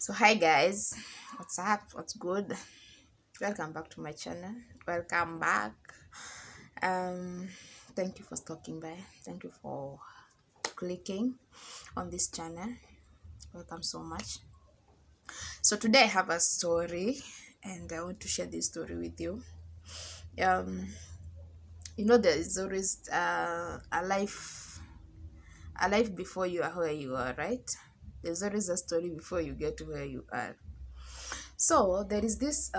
So hi guys, what's up? What's good? Welcome back to my channel. Welcome back. Um, Thank you for stopping by. Thank you for clicking on this channel. Welcome so much. So today I have a story, and I want to share this story with you. Um, there is always a life before you are where you are, right? There's always a story before you get to where you are. So there's this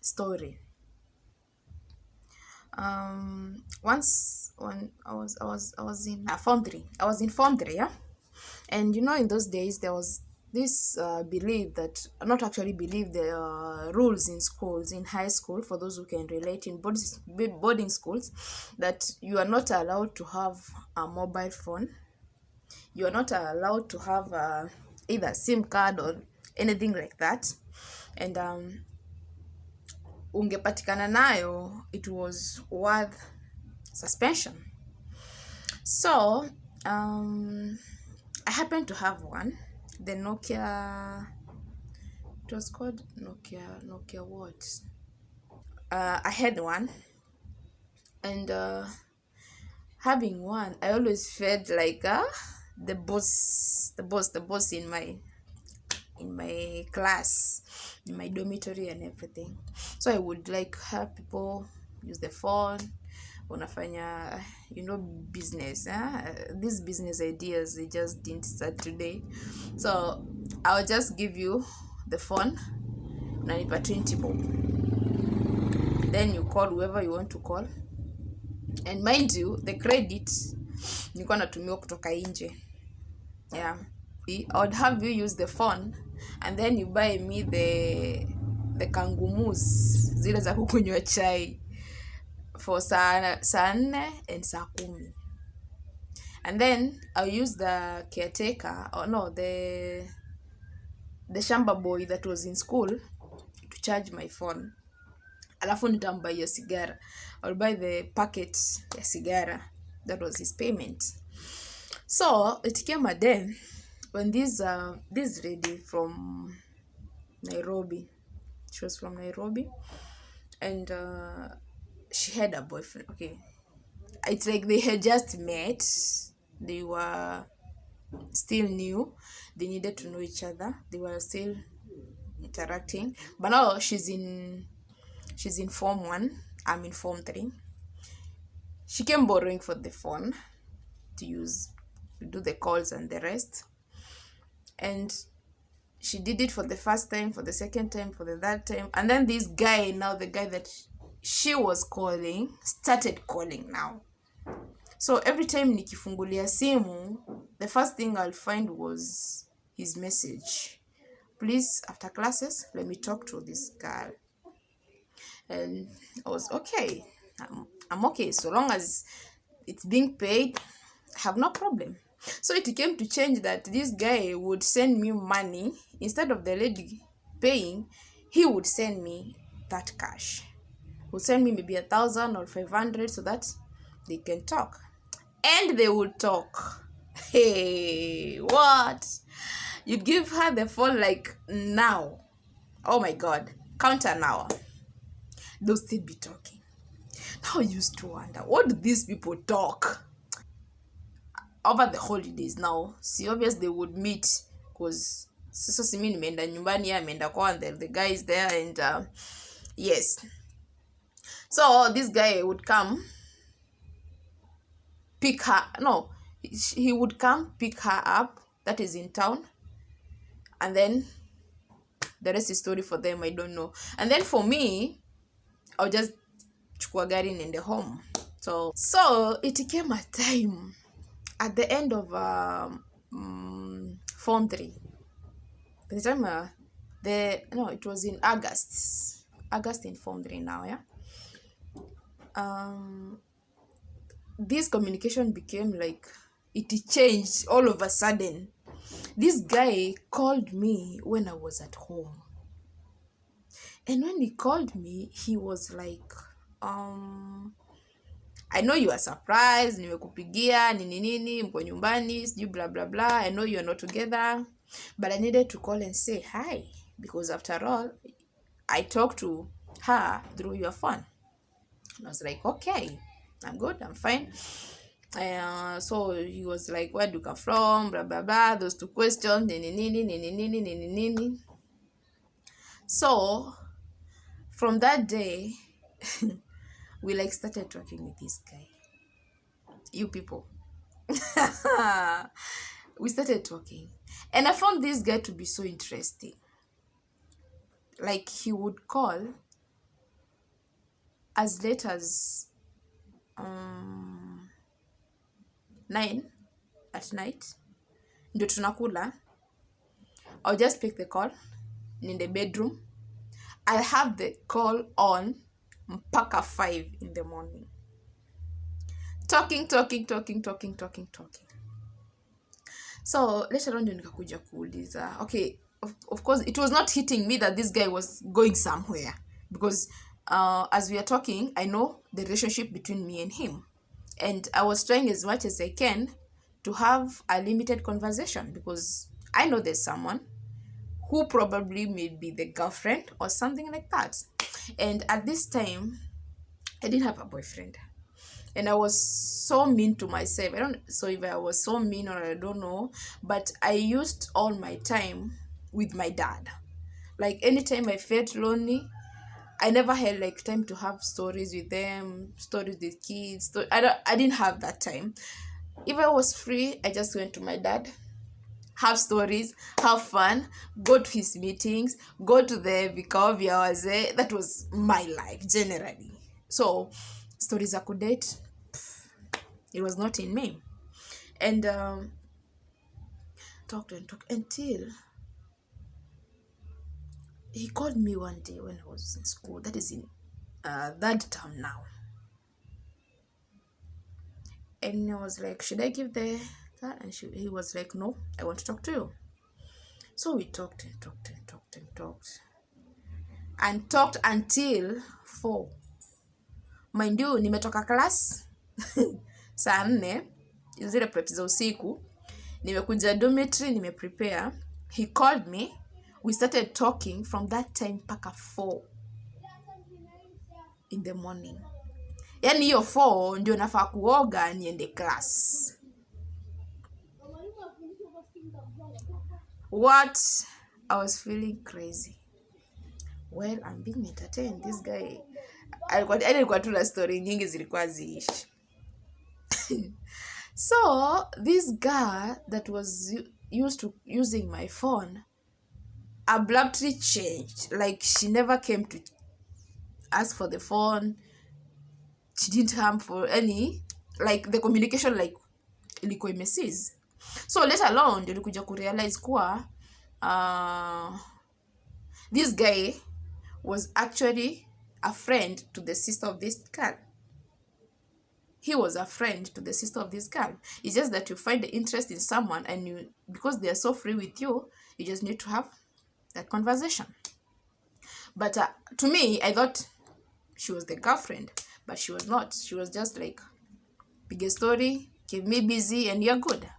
story. Once when I was in form 3. I was in form 3, yeah. And in those days there was this belief, that not actually belief, the rules in schools, in high school, for those who can relate, in boarding schools, that you are not allowed to have a mobile phone. You are not allowed to have either SIM card or anything like that. And ungepatikana nayo, it was worth suspension. So I happened to have one, the Nokia. It was called Nokia what? I had one, and having one, I always felt like the boss in my class, in my dormitory and everything. So I would like have people use the phone, unafanya business. These business ideas, they just didn't start today. So I'll just give you the phone, unanipa 20 bob, then you call whoever you want to call, and mind you, the credit nilikuwa natumia kutoka nje. Yeah, I would have you use the phone, and then you buy me the kangumus, zile za kukunywa chai, for saa 4 and saa 10, and then I'll use the caretaker, or no, the shamba boy that was in school to charge my phone. Alafu nitambuy sigara. I'll buy the packet ya sigara. That was his payment. So it came a day when this lady from Nairobi, she was from Nairobi, and she had a boyfriend. Okay, it's like they had just met. They were still new. They needed to know each other. They were still interacting, but now she's in form 1. I'm in form 3. She came borrowing for the phone to do the calls and the rest, and she did it for the first time, for the second time, for the third time, and then this guy, now the guy that she was calling, started calling now. So every time nikifungulia simu, the first thing I'll find was his message: please, after classes, let me talk to this girl. And I was okay. I'm okay, so long as it's being paid, I have no problem. So it came to change that this guy would send me money. Instead of the lady paying, he would send me that cash. He would send me maybe 1,000 or 500, so that they can talk. And they would talk. Hey, what? You'd give her the phone like now. Oh my God. Count an hour. They'll still be talking. Now I used to wonder, what do these people talk? Over the holidays now, see, obviously they would meet, because sasa simi nimeenda nyumbani, ameenda kwa, and the guy is there, and yes. So this guy would come pick her, no, he would come pick her up, that is in town, and then the rest is story for them, I don't know. And then for me, I'll just chukua gari niende home. So it came a time at the end of form 3. By the time it was in August in form 3 now, yeah. This communication became like, it changed all of a sudden. This guy called me when I was at home, and when he called me, he was like, I know you are surprised, nimekupigia nini mko nyumbani sijui blah blah blah, I know you are not together, but I needed to call and say hi, because after all I talked to her through your phone. And I was like, okay, I'm good, I'm fine. So he was like, where do you come from, blah blah blah, those two questions, nini. So from that day we like started talking with this guy. You people. We started talking, and I found this guy to be so interesting. Like, he would call as late as 9 at night, ndio tunakula. I'll just pick the call in the bedroom. I'll have the call on mpaka 5 in the morning, talking. So later on ndio nikakuja kuuliza, okay, of course it was not hitting me that this guy was going somewhere, because as we are talking, I know the relationship between me and him, and I was trying as much as I can to have a limited conversation, because I know there's someone who probably may be the girlfriend or something like that. And at this time I didn't have a boyfriend, and I was so mean to myself. I don't so if I was so mean, or I don't know, but I used all my time with my dad. Like, anytime I felt lonely, I never had like time to have stories with them, stories with kids. I didn't have that time. If I was free, I just went to my dad, have stories, have fun, go to his meetings, go to the vikao vya wazee. That was my life generally. So stories I could date, it was not in me. And talked until he called me one day when I was in school. That is in third term now. And I was like, should I give that? And he was like, no, I want to talk to you. So we talked until 4. Mind you, nimetoka class saa 4, zile preps za usiku, nimekuja dormitory, nimeprepare. He called me, we started talking from that time mpaka 4 in the morning. Yani hiyo 4 ndio nafaa kuoga niende class. What? I was feeling crazy. Well, I'm being entertained. This guy, alikuwa tu na story nyingi zilikuwa ziishi. So this guy that was used to using my phone abruptly changed. Like, she never came to ask for the phone. She didn't come for any, like, the communication, like, ilikuwa imesis. So later alone ndio nilikuja kurealize kuwa this guy was actually a friend to the sister of this girl. He was a friend to the sister of this girl. It's just that you find the interest in someone, and you, because they are so free with you, you just need to have that conversation. But to me, I thought she was the girlfriend, but she was not. She was just like, big story, keep me busy, and you're good.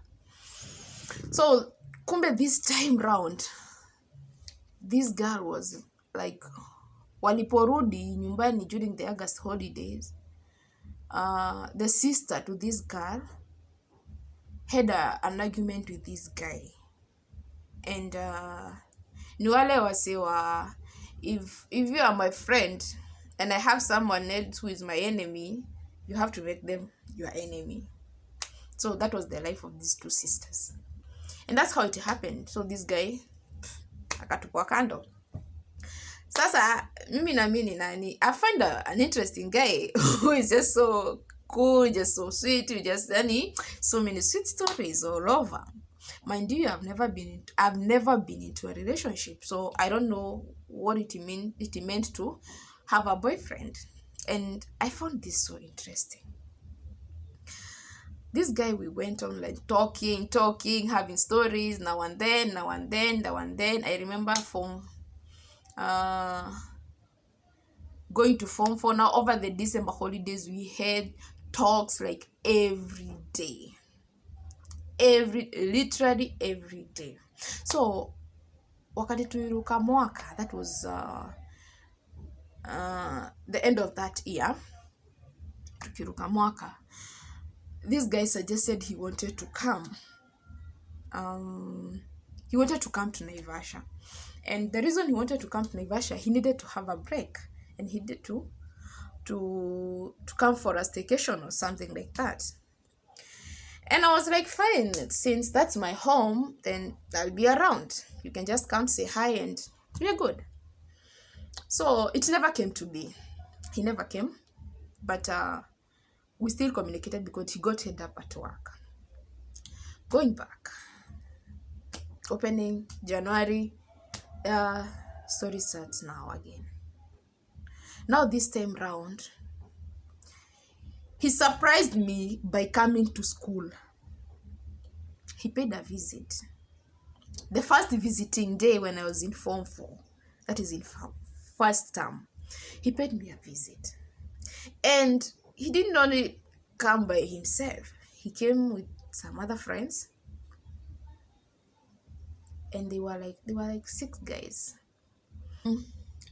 So kumbe this time round, this girl was like, waliporudi nyumbani during the August holidays, the sister to this girl had an argument with this guy. And ni wale wasewa, if you are my friend and I have someone else who is my enemy, you have to make them your enemy. So that was the life of these two sisters, and that's how it happened. So this guy akatupwa kando. Sasa mimi na mimi nani, I find an interesting guy who is just so cool, just so sweet, just so many sweet stories all over. Mind you, I've never been into a relationship, so I don't know what it meant to have a boyfriend. And I found this so interesting. This guy, we went on like talking, having stories now and then. I remember from going to Form 4 now, over the December holidays, we had talks like every day, literally every day. So wakati tuliruka mwaka, that was the end of that year, tukiruka mwaka, this guy suggested he wanted to come. He wanted to come to Naivasha, and the reason he wanted to come to Naivasha, he needed to have a break, and he needed to come for a staycation or something like that. And I was like, fine, since that's my home, then I'll be around. You can just come say hi and we're good. So it never came to be. He never came, but we still communicated because he got held up at work. Going back, opening January, story starts now again. Now this time round, he surprised me by coming to school. He paid a visit. The first visiting day when I was in Form 4, that is in first term, he paid me a visit. And he didn't only come by himself. He came with some other friends. And they were like 6 guys.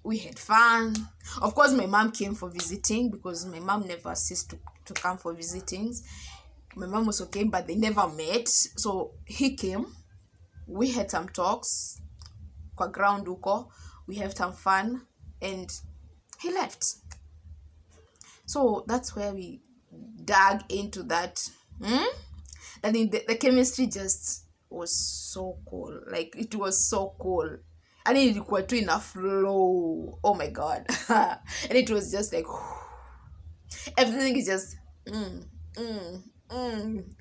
We had fun. Of course, my mom came for visiting because my mom never ceased to come for visitings. My mom also came, but they never met. So he came. We had some talks. Kwa ground uko. We had some fun. And he left. So that's where we dug into that. And the chemistry just was so cool. Like, it was so cool. And ilikuwa tu ina flow. Oh my god. And it was just like everything is just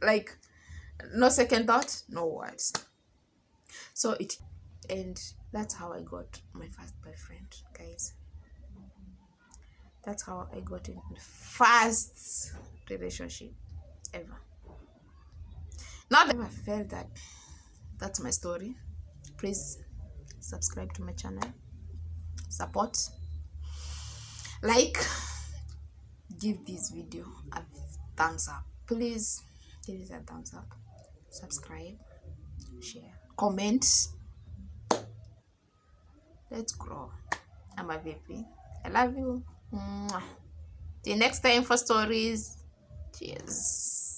like no second thought, no words. So and that's how I got my first boyfriend, guys. That's how I got in the first relationship ever. Now that I felt that, that's my story. Please subscribe to my channel, support, like, give this video a thumbs up. Please give it a thumbs up, subscribe, share, comment. Let's grow. I'm a VP. I love you. Till next time for stories. Cheers.